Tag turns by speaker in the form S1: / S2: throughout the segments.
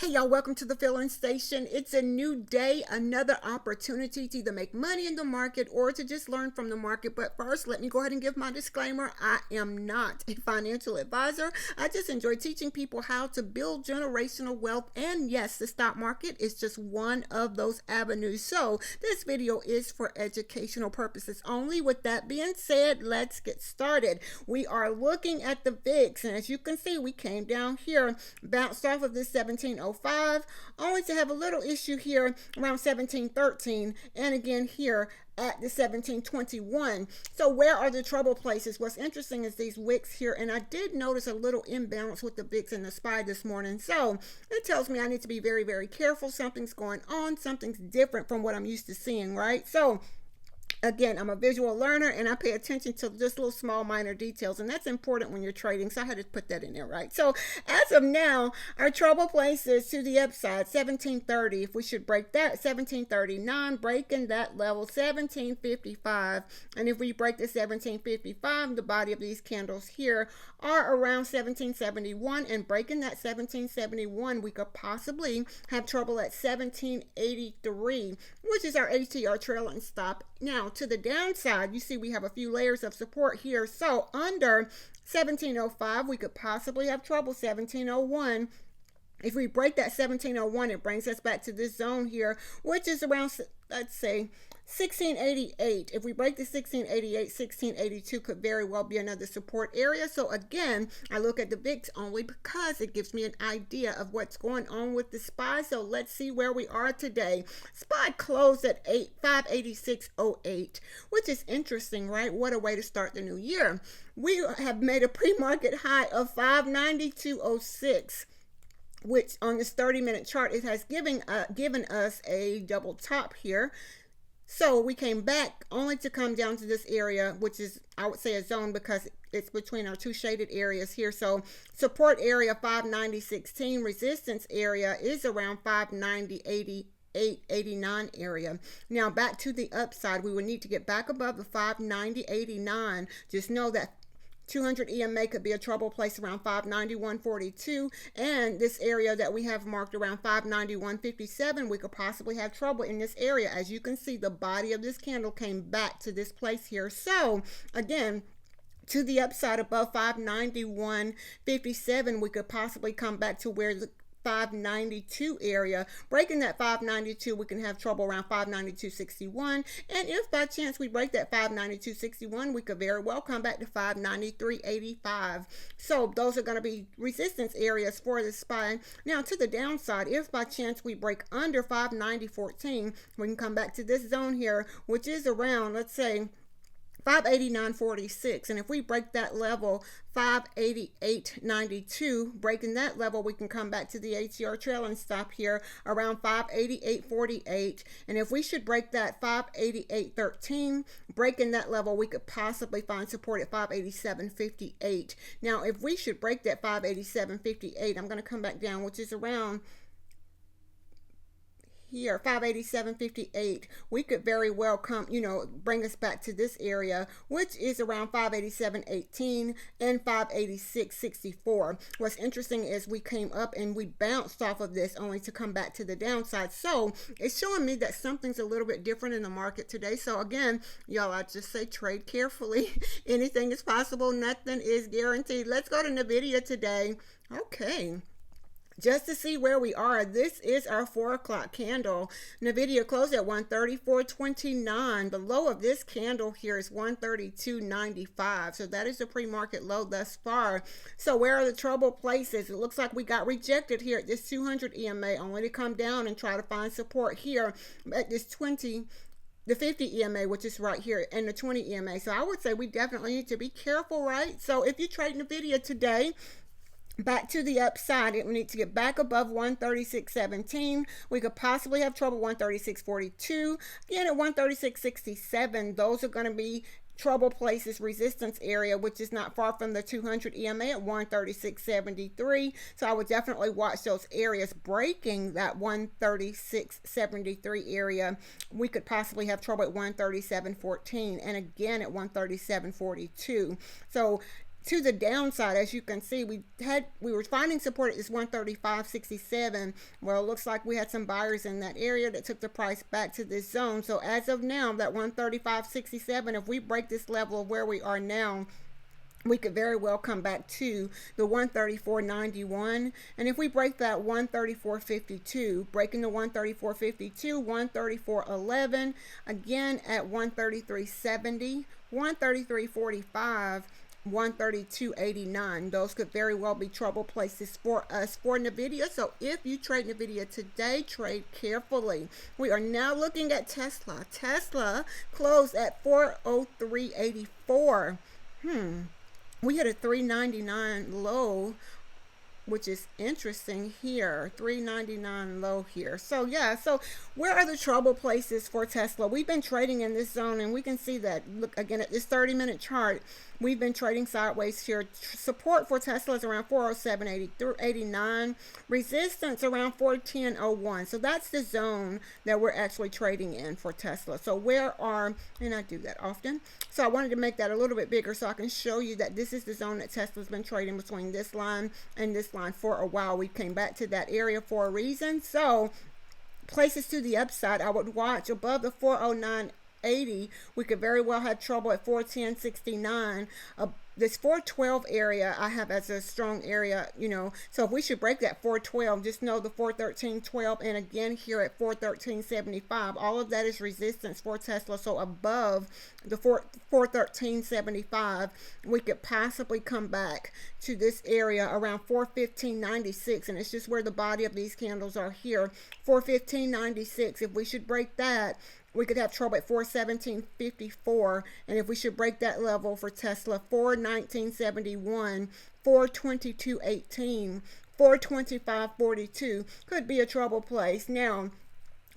S1: Hey y'all, welcome to the Filling Station. It's a new day, another opportunity to either make money in the market or to just learn from the market. But first, let me go ahead and give my disclaimer. I am not a financial advisor. I just enjoy teaching people how to build generational wealth. And yes, the stock market is just one of those avenues. So this video is for educational purposes only. With that being said, let's get started. We are looking at the VIX, and as you can see, we came down here, bounced off of this 1705, only to have a little issue here around 1713, and again here at the 1721. So where are the trouble places? What's interesting is these wicks here, and I did notice a little imbalance with the VIX and the SPY this morning. So it tells me I need to be very, very careful. Something's going on. Something's different from what I'm used to seeing, right? So again, I'm a visual learner and I pay attention to just little small minor details, and that's important when you're trading, so I had to put that in there, right? So as of now, our trouble places to the upside, 1730. If we should break that, 1739, breaking that level, 1755. And if we break the 1755, the body of these candles here are around 1771, and breaking that 1771, we could possibly have trouble at 1783, which is our ATR trailing stop. Now, to the downside, you see we have a few layers of support here. So under 1705, we could possibly have trouble 1701. If we break that 1701, it brings us back to this zone here, which is around, let's say, 1688. If we break the 1688, 1682 could very well be another support area. So again, I look at the VIX only because it gives me an idea of what's going on with the SPY. So let's see where we are today. SPY closed at 586.08, which is interesting, right? What a way to start the new year. We have made a pre-market high of 592.06. which on this 30-minute chart, it has given us a double top here. So we came back only to come down to this area, which is, I would say, a zone because it's between our two shaded areas here. So support area 590.16, resistance area is around 590.80. 889 area. Now back to the upside, we would need to get back above the 590.89. Just know that 200 EMA could be a trouble place around 591.42, and this area that we have marked around 591.57, we could possibly have trouble in this area. As you can see, the body of this candle came back to this place here. So again, to the upside above 591.57, we could possibly come back to where the 592 area. Breaking that 592, we can have trouble around 592.61, and if by chance we break that 592.61, we could very well come back to 593.85. So those are going to be resistance areas for the SPY. Now to the downside, if by chance we break under 590.14, we can come back to this zone here, which is around, let's say, 589.46, and if we break that level, 588.92, breaking that level, we can come back to the ATR trailing stop here around 588.48, and if we should break that 588.13, breaking that level, we could possibly find support at 587.58. Now if we should break that 587.58, I'm going to come back down, which is around here, 587.58, we could very well come, bring us back to this area, which is around 587.18 and 586.64. What's interesting is we came up and we bounced off of this only to come back to the downside. So it's showing me that something's a little bit different in the market today. So again, y'all, I just say trade carefully. Anything is possible. Nothing is guaranteed. Let's go to NVDA today. Okay. Just to see where we are, this is our 4 o'clock candle. NVIDIA closed at 134.29. The low of this candle here is 132.95. So that is the pre-market low thus far. So where are the trouble places? It looks like we got rejected here at this 200 EMA, only to come down and try to find support here at this the 50 EMA, which is right here, and the 20 EMA. So I would say we definitely need to be careful, right? So if you trade NVIDIA today, back to the upside, it will need to get back above 136.17. We could possibly have trouble 136.42. Again, at 136.67, those are going to be trouble places, resistance area, which is not far from the 200 EMA at 136.73. So I would definitely watch those areas. Breaking that 136.73 area, we could possibly have trouble at 137.14, and again at 137.42. So To the downside, as you can see, we were finding support at this 135.67. Well, it looks like we had some buyers in that area that took the price back to this zone. So as of now, that 135.67, if we break this level of where we are now, we could very well come back to the 134.91. And if we break that 134.52, breaking the 134.52, 134.11, again at 133.70, 133.45, 132.89, those could very well be trouble places for us for NVIDIA. So if you trade NVIDIA today, trade carefully. We are now looking at Tesla. Tesla closed at 403.84. We hit a 399 low, which is interesting here. 399 low here. So yeah, so where are the trouble places for Tesla? We've been trading in this zone, and we can see that, look again at this 30-minute chart, we've been trading sideways here. Support for Tesla is around 407.89, resistance around 410.01. So that's the zone that we're actually trading in for Tesla. So where are, and I do that often, so I wanted to make that a little bit bigger so I can show you that this is the zone that Tesla's been trading between this line and this line for a while. We came back to that area for a reason. So places to the upside, I would watch above the 409.80. We could very well have trouble at 410.69. This 412 area I have as a strong area, so if we should break that 412, just know the 413.12, and again here at 413.75, all of that is resistance for Tesla. So above the 413.75, we could possibly come back to this area around 415.96, and it's just where the body of these candles are here. 415.96, if we should break that, we could have trouble at 417.54, and if we should break that level for Tesla, 419.71, 422.18, 425.42 could be a trouble place. Now,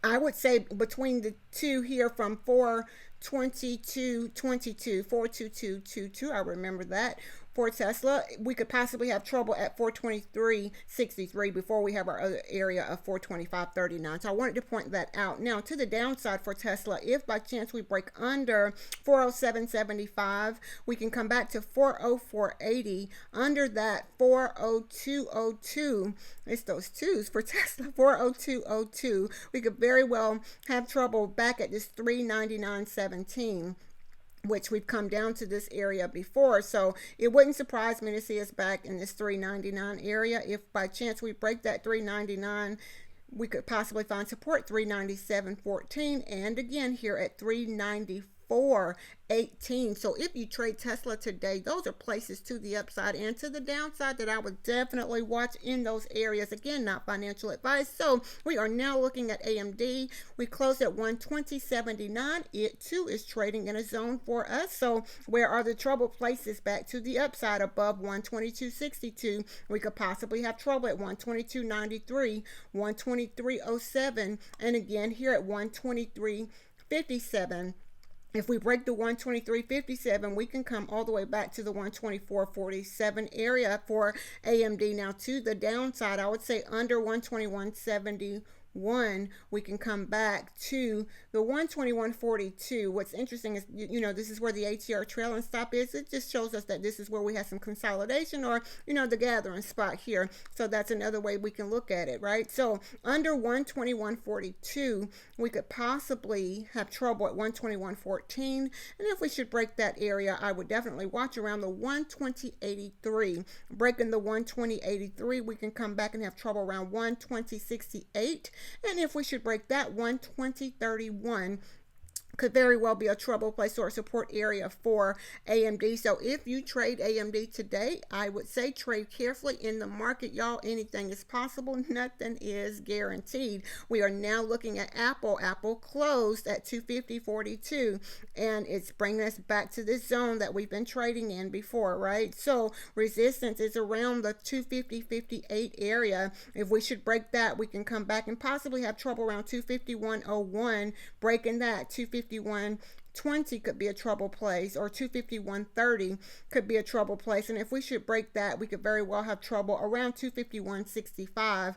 S1: I would say between the two here from 422.22, I remember that. For Tesla, we could possibly have trouble at 423.63 before we have our other area of 425.39. So I wanted to point that out. Now, to the downside for Tesla, if by chance we break under 407.75, we can come back to 404.80. Under that, 402.02. It's those twos for Tesla. 402.02. We could very well have trouble back at this 399.17. which we've come down to this area before. So it wouldn't surprise me to see us back in this 399 area. If by chance we break that 399, we could possibly find support 397.14, and again here at 394.18. So if you trade Tesla today, those are places to the upside and to the downside that I would definitely watch in those areas. Again, not financial advice. So we are now looking at AMD. We closed at 120.79. It too is trading in a zone for us. So where are the trouble places? Back to the upside above 122.62. We could possibly have trouble at 122.93, 123.07, and again here at 123.57. If we break the 123.57, we can come all the way back to the 124.47 area for AMD. Now, to the downside, I would say under 121.71, we can come back to the 121.42. What's interesting is, this is where the ATR trailing stop is. It just shows us that this is where we have some consolidation, or, the gathering spot here. So that's another way we can look at it, right? So under 121.42, we could possibly have trouble at 121.14. And if we should break that area, I would definitely watch around the 120.83. Breaking the 120.83, we can come back and have trouble around 120.68. And if we should break that, 120.31 could very well be a trouble place or a support area for AMD. So if you trade AMD today, I would say trade carefully in the market. Y'all, anything is possible. Nothing is guaranteed. We are now looking at Apple. Apple closed at 250.42, and it's bringing us back to this zone that we've been trading in before, right? So resistance is around the 250.58 area. If we should break that, we can come back and possibly have trouble around 251.01. Breaking that, 251.20 could be a trouble place, or 251.30 could be a trouble place. And if we should break that, we could very well have trouble around 251.65.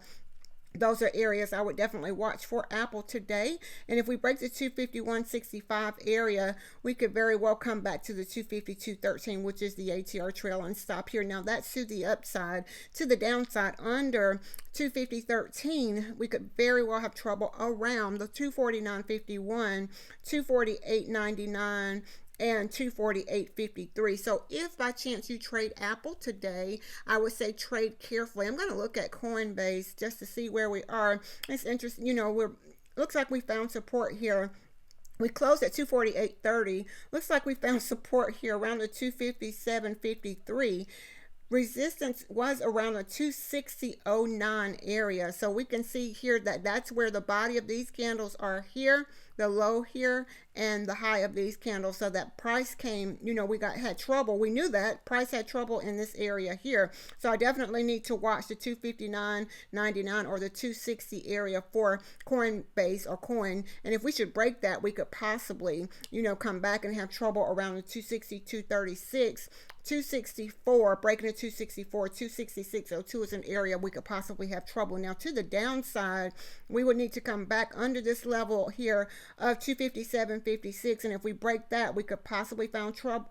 S1: those are areas I would definitely watch for Apple today. And if we break the 251.65 area, we could very well come back to the 252.13, which is the ATR trail, and stop here. Now that's to the upside. To the downside, under 250.13, we could very well have trouble around the 249.51, 248.99, and 248.53. So if by chance you trade Apple today, I would say trade carefully. I'm going to look at Coinbase just to see where we are. It's interesting, looks like we found support here. We closed at 248.30. Looks like we found support here around the 257.53. Resistance was around the 260.09 area. So we can see here that that's where the body of these candles are here, the low here, and the high of these candles. So that price came, we had trouble. We knew that price had trouble in this area here. So I definitely need to watch the 259.99 or the 260 area for Coinbase or coin. And if we should break that, we could possibly, come back and have trouble around the 262.36. 264, breaking the 264, 266.02 is an area we could possibly have trouble. Now to the downside, we would need to come back under this level here of 257.56, and if we break that, we could possibly find trouble,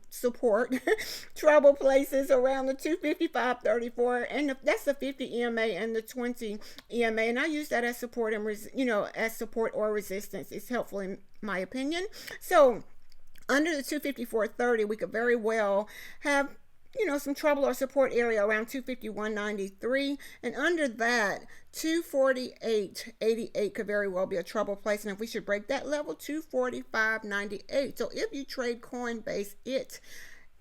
S1: support trouble places around the 255.34, and that's the 50 EMA and the 20 EMA, and I use that as support and as support or resistance. It's helpful in my opinion. So under the 254.30, we could very well have some trouble or support area around 251.93, and under that 248.88 could very well be a trouble place, and if we should break that level, 245.98. So if you trade Coinbase, it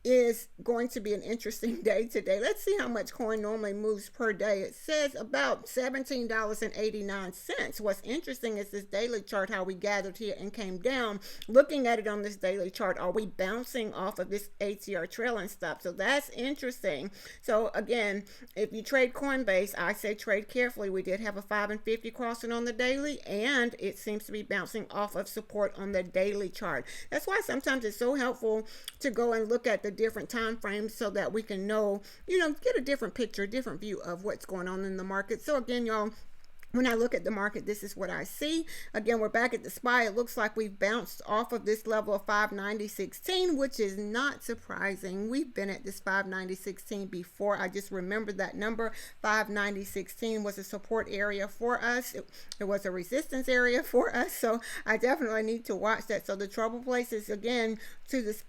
S1: is going to be an interesting day today. Let's see how much coin normally moves per day. It says about $17.89. What's interesting is this daily chart, how we gathered here and came down. Looking at it on this daily chart, are we bouncing off of this ATR trail and stop? So that's interesting. So again, if you trade Coinbase, I say trade carefully. We did have a 5 and 50 crossing on the daily, and it seems to be bouncing off of support on the daily chart. That's why sometimes it's so helpful to go and look at the different time frames so that we can know, get a different picture, different view of what's going on in the market. So again, y'all, when I look at the market, this is what I see. Again, we're back at the SPY. It looks like we've bounced off of this level of 590.16, which is not surprising. We've been at this 590.16 before. I just remember that number. 590.16 was a support area for us. It was a resistance area for us. So I definitely need to watch that. So the trouble places, again,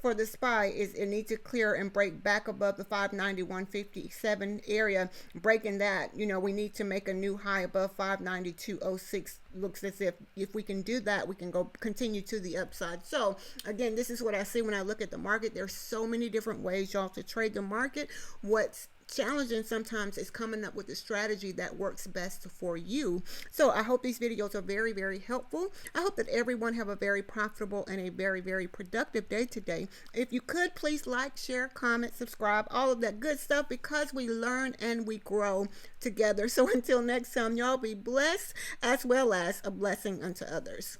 S1: for the SPY is it needs to clear and break back above the 591.57 area. Breaking that, we need to make a new high above 592.06. Looks as if we can do that, we can continue to the upside. So again, this is what I see when I look at the market. There's so many different ways, y'all, to trade the market. What's challenging sometimes is coming up with a strategy that works best for you. So I hope these videos are very, very helpful. I hope that everyone have a very profitable and a very, very productive day today. If you could, please like, share, comment, subscribe, all of that good stuff, because we learn and we grow together. So until next time, y'all be blessed as well as a blessing unto others.